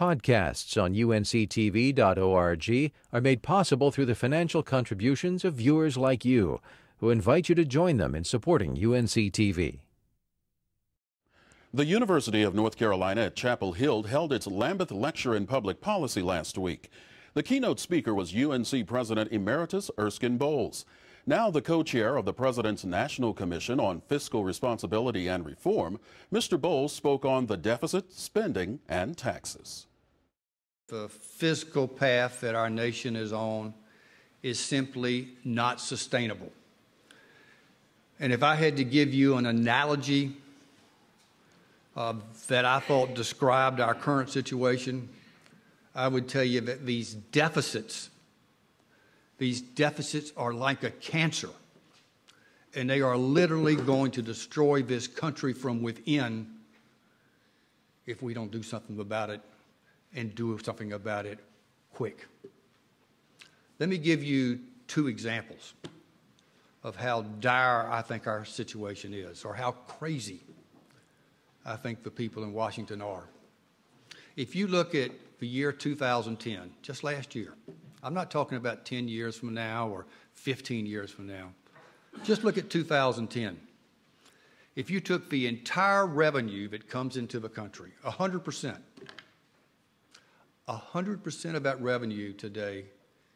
Podcasts on UNC-TV.org are made possible through the financial contributions of viewers like you, who invite you to join them in supporting UNC-TV. The University of North Carolina at Chapel Hill held its Lambeth Lecture in Public Policy last week. The keynote speaker was UNC President Emeritus Erskine Bowles. Now the co-chair of the President's National Commission on Fiscal Responsibility and Reform, Mr. Bowles spoke on the deficit, spending, and taxes. The fiscal path that our nation is on is simply not sustainable. And if I had to give you an analogy that I thought described our current situation, I would tell you that these deficits are like a cancer, and they are literally going to destroy this country from within if we don't do something about it, and do something about it quick. Let me give you two examples of how dire I think our situation is, or how crazy I think the people in Washington are. If you look at the year 2010, just last year, I'm not talking about 10 years from now or 15 years from now. Just look at 2010. If you took the entire revenue that comes into the country, 100% of that revenue today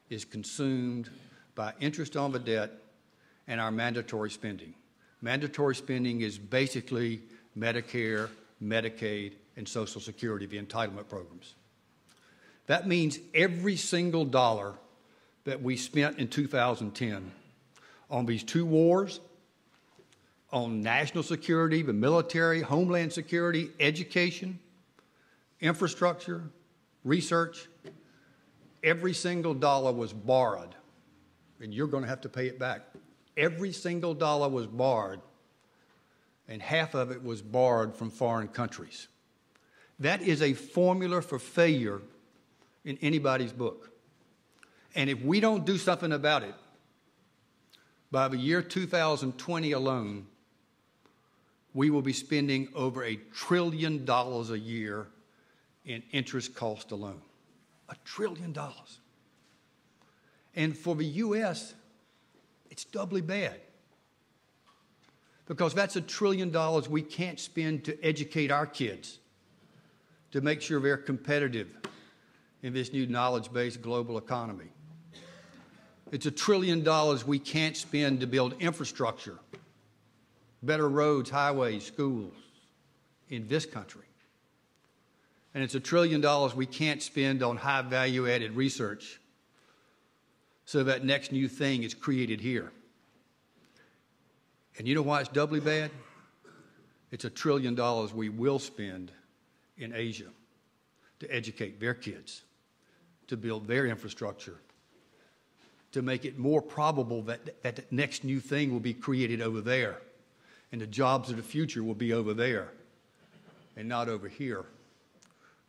is consumed by interest on the debt and our mandatory spending. Mandatory spending is basically Medicare, Medicaid, and Social Security, the entitlement programs. That means every single dollar that we spent in 2010 on these two wars, on national security, the military, homeland security, education, infrastructure, research, every single dollar was borrowed, and you're going to have to pay it back. Every single dollar was borrowed, and half of it was borrowed from foreign countries. That is a formula for failure in anybody's book. And if we don't do something about it, by the year 2020 alone, we will be spending over $1 trillion a year in interest cost alone. $1 trillion. And for the U.S., it's doubly bad, because that's $1 trillion we can't spend to educate our kids, to make sure they're competitive in this new knowledge-based global economy. It's $1 trillion we can't spend to build infrastructure, better roads, highways, schools in this country. And it's $1 trillion we can't spend on high value-added research so that next new thing is created here. And you know why it's doubly bad? It's $1 trillion we will spend in Asia to educate their kids, to build their infrastructure, to make it more probable that the next new thing will be created over there, and the jobs of the future will be over there and not over here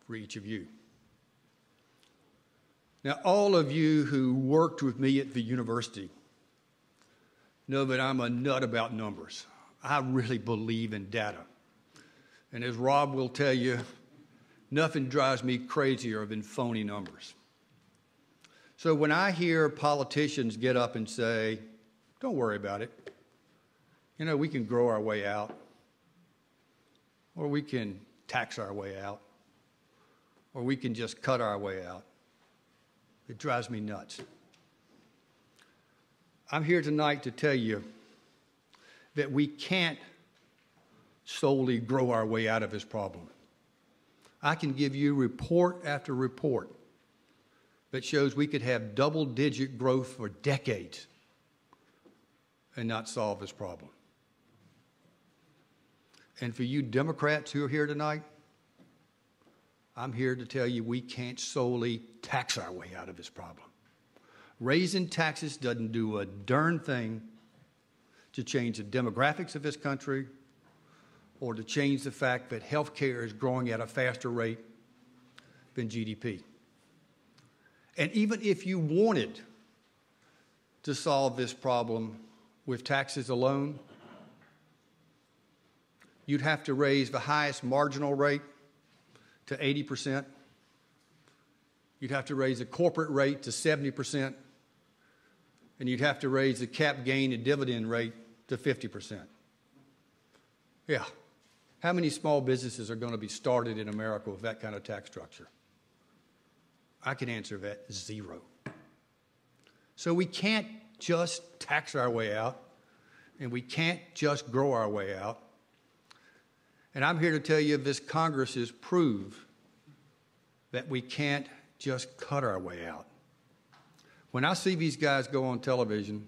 for each of you. Now, all of you who worked with me at the university know that I'm a nut about numbers. I really believe in data. And as Rob will tell you, nothing drives me crazier than phony numbers. So when I hear politicians get up and say, don't worry about it, you know, we can grow our way out, or we can tax our way out, or we can just cut our way out, it drives me nuts. I'm here tonight to tell you that we can't solely grow our way out of this problem. I can give you report after report that shows we could have double-digit growth for decades and not solve this problem. And for you Democrats who are here tonight, I'm here to tell you we can't solely tax our way out of this problem. Raising taxes doesn't do a darn thing to change the demographics of this country or to change the fact that health care is growing at a faster rate than GDP. And even if you wanted to solve this problem with taxes alone, you'd have to raise the highest marginal rate to 80%, You'd have to raise the corporate rate to 70%, and you'd have to raise the cap gain and dividend rate to 50%. Yeah. How many small businesses are going to be started in America with that kind of tax structure? I can answer that, 0. So we can't just tax our way out, and we can't just grow our way out. And I'm here to tell you this Congress has proved that we can't just cut our way out. When I see these guys go on television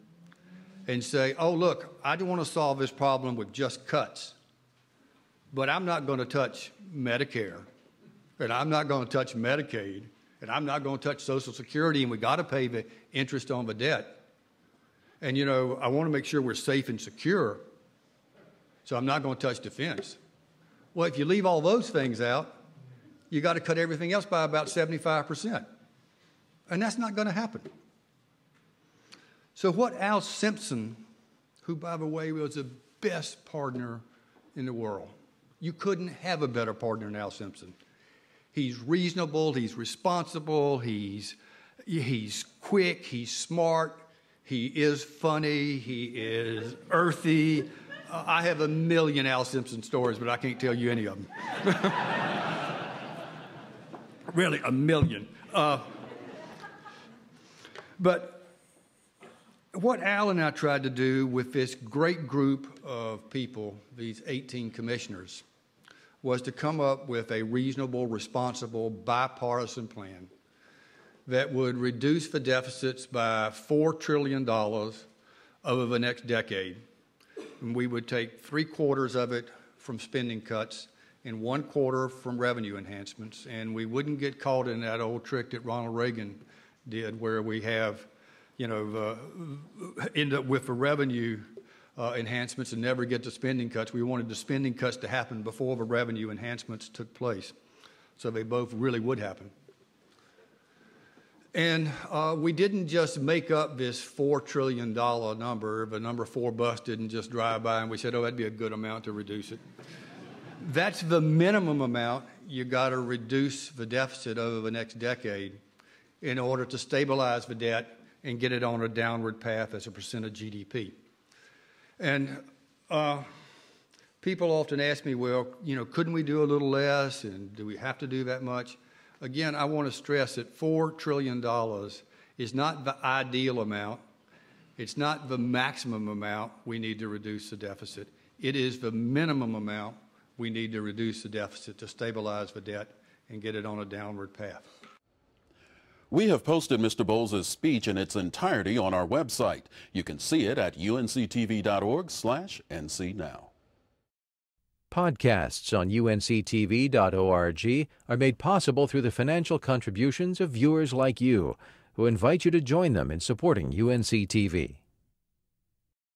and say, oh, look, I don't want to solve this problem with just cuts, but I'm not going to touch Medicare, and I'm not going to touch Medicaid, and I'm not going to touch Social Security, and we got to pay the interest on the debt. And, you know, I want to make sure we're safe and secure, so I'm not going to touch defense. Well, if you leave all those things out, you got to cut everything else by about 75%. And that's not going to happen. So what Al Simpson, who, by the way, was the best partner in the world, you couldn't have a better partner than Al Simpson. He's reasonable, he's responsible, he's quick, he's smart, he is funny, he is earthy. I have a million Al Simpson stories, but I can't tell you any of them. Really, a million. But what Al and I tried to do with this great group of people, these 18 commissioners, was to come up with a reasonable, responsible, bipartisan plan that would reduce the deficits by $4 trillion over the next decade. And we would take 3/4 of it from spending cuts and 1/4 from revenue enhancements, and we wouldn't get caught in that old trick that Ronald Reagan did, where we have, you know, end up with the revenue enhancements and never get to spending cuts. We wanted the spending cuts to happen before the revenue enhancements took place, so they both really would happen. And we didn't just make up this $4 trillion number. The number 4 bus didn't just drive by and we said, oh, that'd be a good amount to reduce it. That's the minimum amount you got to reduce the deficit over the next decade in order to stabilize the debt and get it on a downward path as a percent of GDP. And people often ask me, well, you know, couldn't we do a little less, and do we have to do that much? Again, I want to stress that $4 trillion is not the ideal amount. It's not the maximum amount we need to reduce the deficit. It is the minimum amount we need to reduce the deficit to stabilize the debt and get it on a downward path. We have posted Mr. Bowles' speech in its entirety on our website. You can see it at unctv.org/ncnow. Podcasts on UNC-TV.org are made possible through the financial contributions of viewers like you, who invite you to join them in supporting UNC-TV.